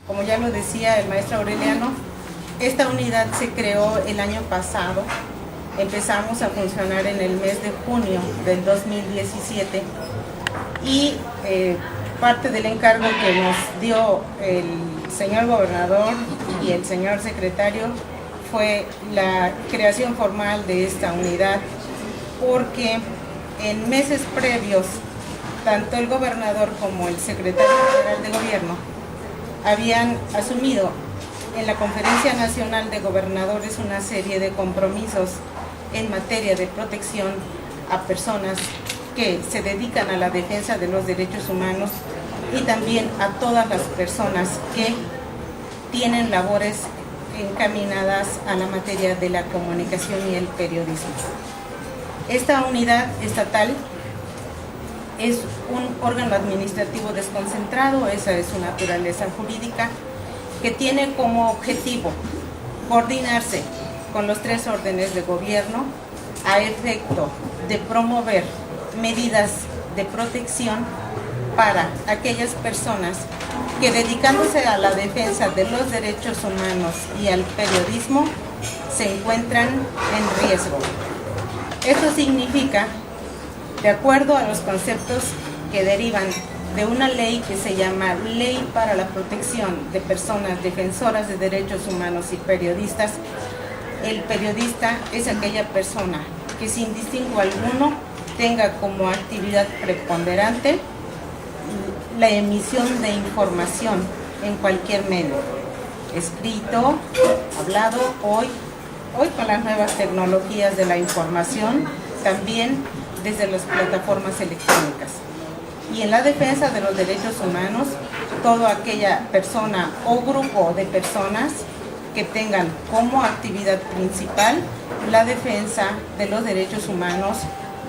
Como ya lo decía el maestro Aureliano, esta unidad se creó el año pasado. Empezamos a funcionar en el mes de junio del 2017 y parte del encargo que nos dio el señor gobernador y el señor secretario fue la creación formal de esta unidad, porque en meses previos tanto el gobernador como el secretario general de gobierno habían asumido en la Conferencia Nacional de Gobernadores una serie de compromisos en materia de protección a personas que se dedican a la defensa de los derechos humanos y también a todas las personas que tienen labores encaminadas a la materia de la comunicación y el periodismo. Esta unidad estatal es un órgano administrativo desconcentrado, esa es su naturaleza jurídica, que tiene como objetivo coordinarse con los 3 órdenes de gobierno a efecto de promover medidas de protección para aquellas personas que, dedicándose a la defensa de los derechos humanos y al periodismo, se encuentran en riesgo. Esto significa, de acuerdo a los conceptos que derivan de una ley que se llama Ley para la Protección de Personas Defensoras de Derechos Humanos y Periodistas, el periodista es aquella persona que sin distingo alguno tenga como actividad preponderante la emisión de información en cualquier medio, escrito, hablado, hoy con las nuevas tecnologías de la información, también desde las plataformas electrónicas. Y en la defensa de los derechos humanos, toda aquella persona o grupo de personas que tengan como actividad principal la defensa de los derechos humanos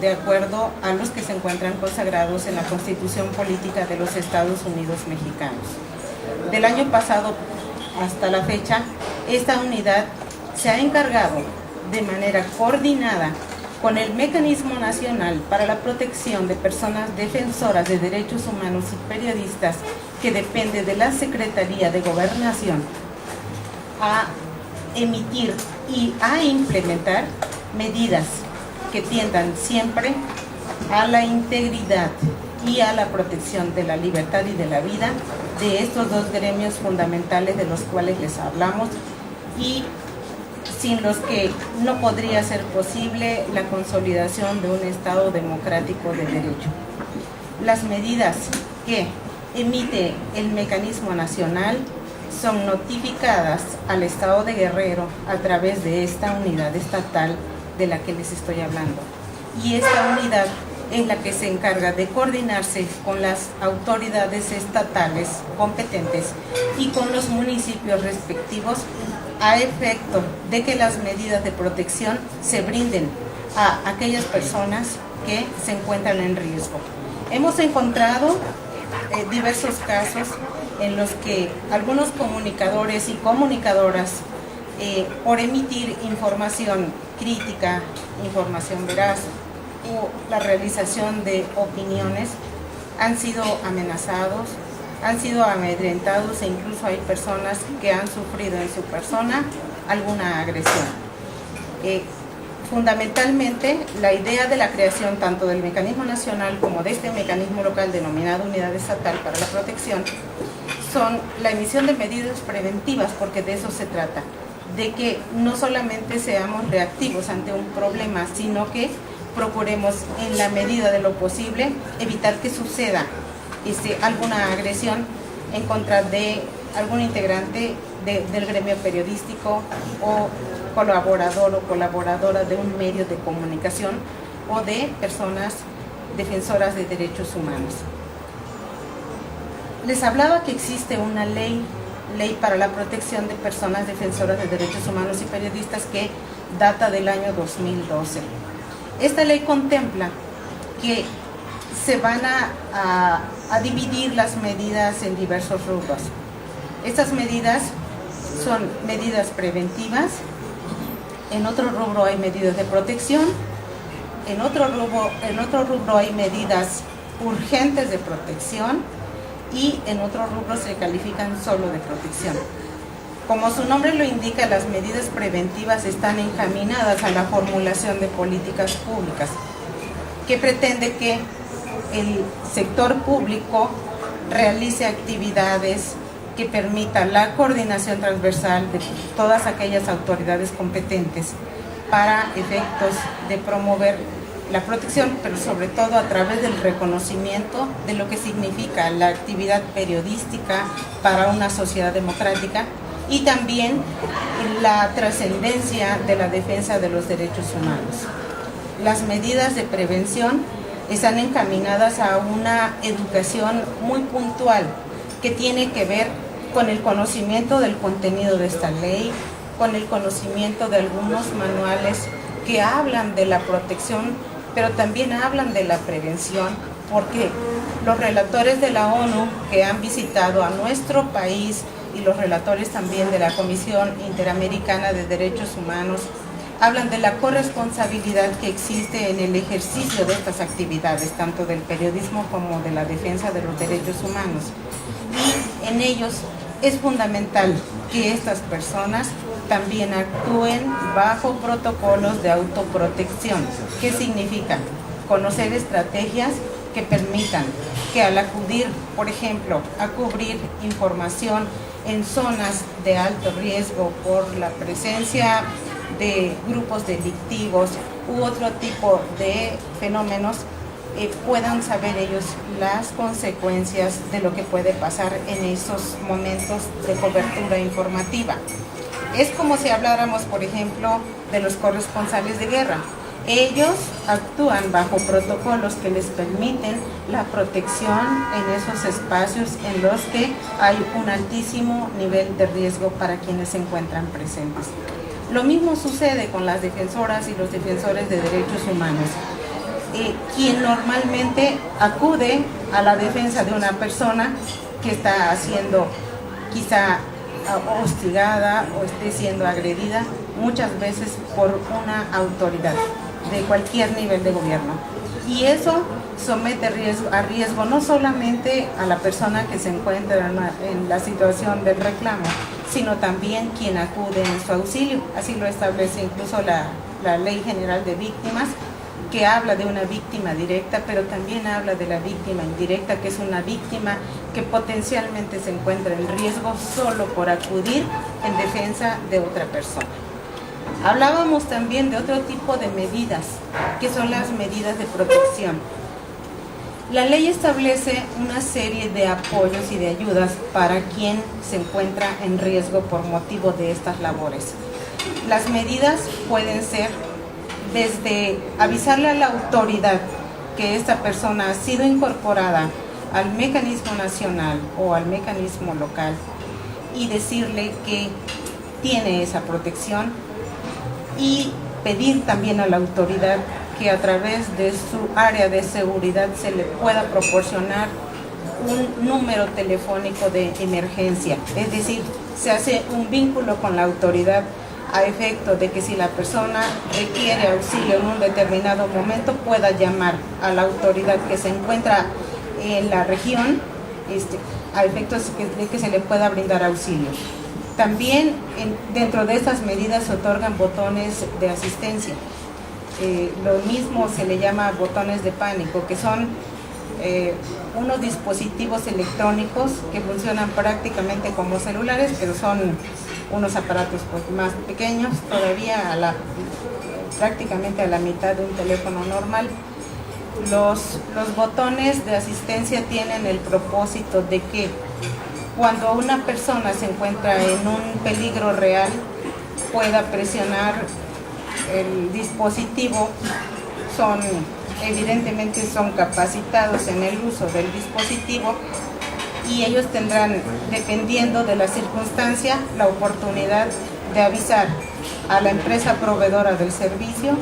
de acuerdo a los que se encuentran consagrados en la Constitución Política de los Estados Unidos Mexicanos. Del año pasado hasta la fecha, esta unidad se ha encargado de manera coordinada con el Mecanismo Nacional para la Protección de Personas Defensoras de Derechos Humanos y Periodistas, que depende de la Secretaría de Gobernación, a emitir y a implementar medidas que tiendan siempre a la integridad y a la protección de la libertad y de la vida de estos 2 gremios fundamentales de los cuales les hablamos y sin los que no podría ser posible la consolidación de un Estado democrático de derecho. Las medidas que emite el Mecanismo Nacional son notificadas al Estado de Guerrero a través de esta unidad estatal de la que les estoy hablando. Y esta unidad es la que se encarga de coordinarse con las autoridades estatales competentes y con los municipios respectivos a efecto de que las medidas de protección se brinden a aquellas personas que se encuentran en riesgo. Hemos encontrado diversos casos en los que algunos comunicadores y comunicadoras, por emitir información crítica, información veraz o la realización de opiniones, han sido amenazados, han sido amedrentados e incluso hay personas que han sufrido en su persona alguna agresión. Fundamentalmente, la idea de la creación tanto del mecanismo nacional como de este mecanismo local denominado Unidad Estatal para la Protección son la emisión de medidas preventivas, porque de eso se trata, de que no solamente seamos reactivos ante un problema, sino que procuremos en la medida de lo posible evitar que suceda alguna agresión en contra de algún integrante del gremio periodístico o colaborador o colaboradora de un medio de comunicación o de personas defensoras de derechos humanos. Les hablaba que existe una ley para la protección de personas defensoras de derechos humanos y periodistas que data del año 2012. Esta ley contempla que se van a dividir las medidas en diversos rubros. Estas medidas son medidas preventivas, en otro rubro hay medidas de protección, en otro rubro hay medidas urgentes de protección y en otros rubros se califican solo de protección. Como su nombre lo indica, las medidas preventivas están encaminadas a la formulación de políticas públicas que pretende que el sector público realice actividades que permitan la coordinación transversal de todas aquellas autoridades competentes para efectos de promover la protección, pero sobre todo a través del reconocimiento de lo que significa la actividad periodística para una sociedad democrática y también la trascendencia de la defensa de los derechos humanos. Las medidas de prevención están encaminadas a una educación muy puntual que tiene que ver con el conocimiento del contenido de esta ley, con el conocimiento de algunos manuales que hablan de la protección, pero también hablan de la prevención, porque los relatores de la ONU que han visitado a nuestro país y los relatores también de la Comisión Interamericana de Derechos Humanos hablan de la corresponsabilidad que existe en el ejercicio de estas actividades, tanto del periodismo como de la defensa de los derechos humanos. Y en ellos es fundamental que estas personas también actúen bajo protocolos de autoprotección. ¿Qué significa? Conocer estrategias que permitan que al acudir, por ejemplo, a cubrir información en zonas de alto riesgo por la presencia de grupos delictivos u otro tipo de fenómenos, puedan saber ellos las consecuencias de lo que puede pasar en esos momentos de cobertura informativa. Es como si habláramos, por ejemplo, de los corresponsales de guerra. Ellos actúan bajo protocolos que les permiten la protección en esos espacios en los que hay un altísimo nivel de riesgo para quienes se encuentran presentes. Lo mismo sucede con las defensoras y los defensores de derechos humanos, quien normalmente acude a la defensa de una persona que está siendo quizá hostigada o esté siendo agredida, muchas veces por una autoridad de cualquier nivel de gobierno. Y eso somete a riesgo no solamente a la persona que se encuentra en la situación del reclamo, sino también quien acude en su auxilio. Así lo establece incluso la Ley General de Víctimas, que habla de una víctima directa, pero también habla de la víctima indirecta, que es una víctima que potencialmente se encuentra en riesgo solo por acudir en defensa de otra persona. Hablábamos también de otro tipo de medidas, que son las medidas de protección. La ley establece una serie de apoyos y de ayudas para quien se encuentra en riesgo por motivo de estas labores. Las medidas pueden ser desde avisarle a la autoridad que esta persona ha sido incorporada al mecanismo nacional o al mecanismo local y decirle que tiene esa protección, y pedir también a la autoridad que a través de su área de seguridad se le pueda proporcionar un número telefónico de emergencia. Es decir, se hace un vínculo con la autoridad a efecto de que si la persona requiere auxilio en un determinado momento pueda llamar a la autoridad que se encuentra en la región, a efectos de que se le pueda brindar auxilio. También dentro de estas medidas se otorgan botones de asistencia. Lo mismo se le llama botones de pánico, que son unos dispositivos electrónicos que funcionan prácticamente como celulares, pero son unos aparatos pues más pequeños, todavía prácticamente a la mitad de un teléfono normal. Los botones de asistencia tienen el propósito de que cuando una persona se encuentra en un peligro real pueda presionar el dispositivo. Evidentemente son capacitados en el uso del dispositivo y ellos tendrán, dependiendo de la circunstancia, la oportunidad de avisar a la empresa proveedora del servicio,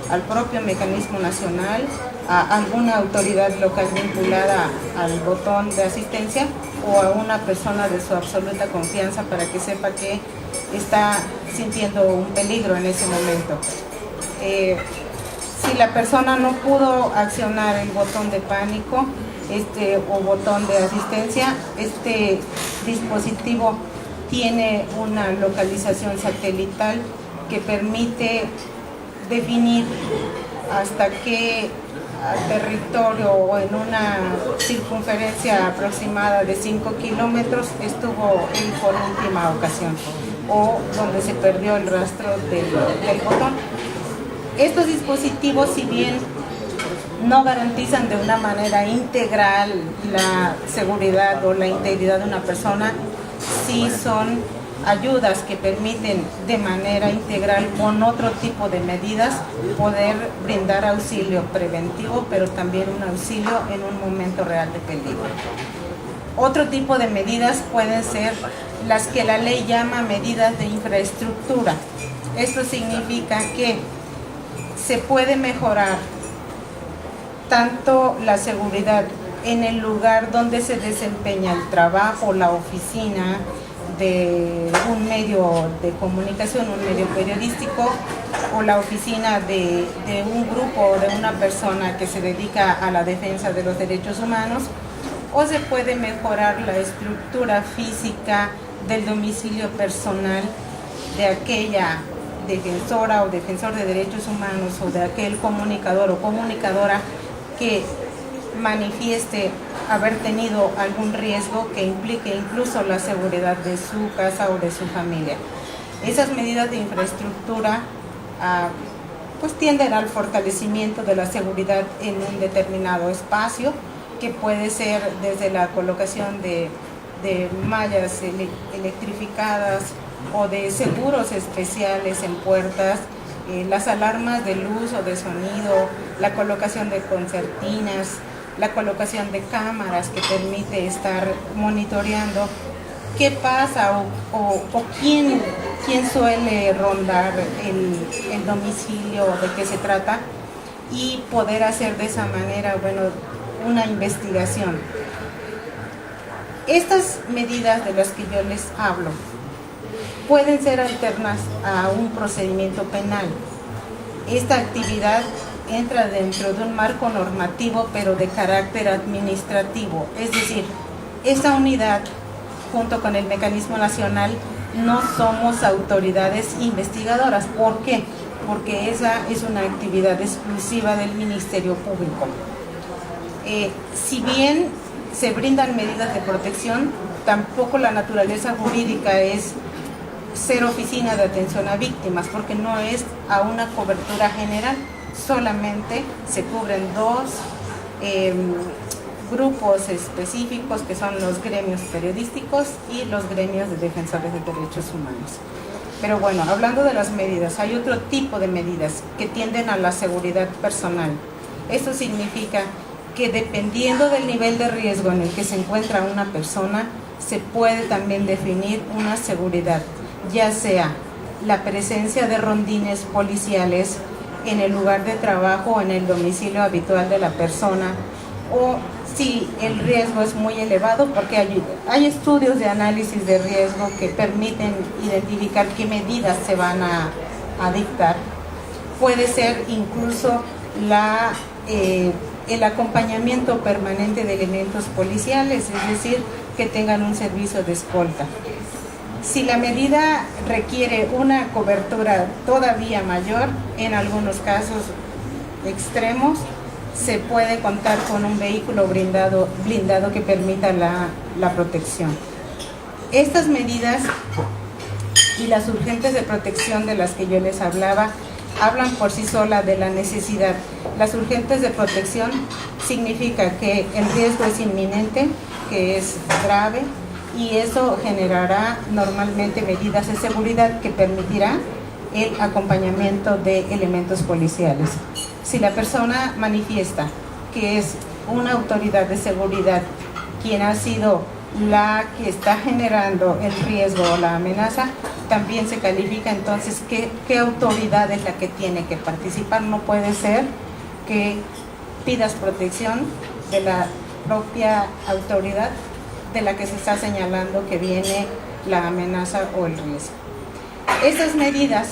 al propio mecanismo nacional, a alguna autoridad local vinculada al botón de asistencia o a una persona de su absoluta confianza para que sepa que está sintiendo un peligro en ese momento. Si la persona no pudo accionar el botón de pánico, o botón de asistencia. Este dispositivo tiene una localización satelital que permite definir hasta qué territorio o en una circunferencia aproximada de 5 kilómetros estuvo él por última ocasión o donde se perdió el rastro del botón. Estos dispositivos, si bien no garantizan de una manera integral la seguridad o la integridad de una persona, sí son ayudas que permiten de manera integral, con otro tipo de medidas, poder brindar auxilio preventivo, pero también un auxilio en un momento real de peligro. Otro tipo de medidas pueden ser las que la ley llama medidas de infraestructura. Esto significa que se puede mejorar tanto la seguridad en el lugar donde se desempeña el trabajo, la oficina de un medio de comunicación, un medio periodístico, o la oficina de un grupo o de una persona que se dedica a la defensa de los derechos humanos, o se puede mejorar la estructura física del domicilio personal de aquella defensora o defensor de derechos humanos o de aquel comunicador o comunicadora que manifieste haber tenido algún riesgo que implique incluso la seguridad de su casa o de su familia. Esas medidas de infraestructura pues tienden al fortalecimiento de la seguridad en un determinado espacio, que puede ser desde la colocación de mallas electrificadas o de seguros especiales en puertas, las alarmas de luz o de sonido, la colocación de concertinas, la colocación de cámaras que permite estar monitoreando qué pasa o quién suele rondar el domicilio, de qué se trata, y poder hacer de esa manera, una investigación. Estas medidas de las que yo les hablo pueden ser alternas a un procedimiento penal. Esta actividad entra dentro de un marco normativo, pero de carácter administrativo. Es decir, esta unidad, junto con el Mecanismo Nacional, no somos autoridades investigadoras. ¿Por qué? Porque esa es una actividad exclusiva del Ministerio Público. Si bien se brindan medidas de protección, tampoco la naturaleza jurídica es ser oficina de atención a víctimas, porque no es a una cobertura general. Solamente se cubren dos grupos específicos, que son los gremios periodísticos y los gremios de defensores de derechos humanos. Pero bueno, hablando de las medidas, hay otro tipo de medidas que tienden a la seguridad personal. Esto significa que dependiendo del nivel de riesgo en el que se encuentra una persona, se puede también definir una seguridad, ya sea la presencia de rondines policiales en el lugar de trabajo o en el domicilio habitual de la persona, o si el riesgo es muy elevado, porque hay estudios de análisis de riesgo que permiten identificar qué medidas se van a dictar. Puede ser incluso el acompañamiento permanente de elementos policiales, es decir, que tengan un servicio de escolta. Si la medida requiere una cobertura todavía mayor, en algunos casos extremos, se puede contar con un vehículo blindado que permita la protección. Estas medidas y las urgentes de protección de las que yo les hablaba hablan por sí solas de la necesidad. Las urgentes de protección significa que el riesgo es inminente, que es grave, y eso generará normalmente medidas de seguridad que permitirá el acompañamiento de elementos policiales. Si la persona manifiesta que es una autoridad de seguridad quien ha sido la que está generando el riesgo o la amenaza, también se califica entonces qué autoridad es la que tiene que participar. No puede ser que pidas protección de la propia autoridad de la que se está señalando que viene la amenaza o el riesgo. Estas medidas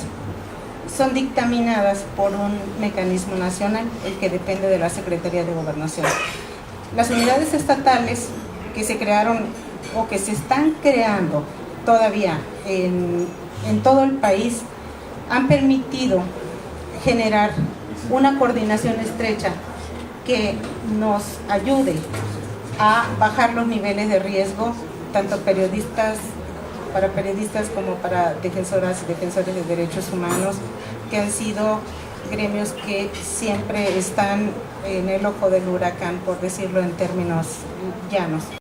son dictaminadas por un mecanismo nacional, el que depende de la Secretaría de Gobernación. Las unidades estatales que se crearon o que se están creando todavía en todo el país han permitido generar una coordinación estrecha que nos ayude a bajar los niveles de riesgo, tanto para periodistas como para defensoras y defensores de derechos humanos, que han sido gremios que siempre están en el ojo del huracán, por decirlo en términos llanos.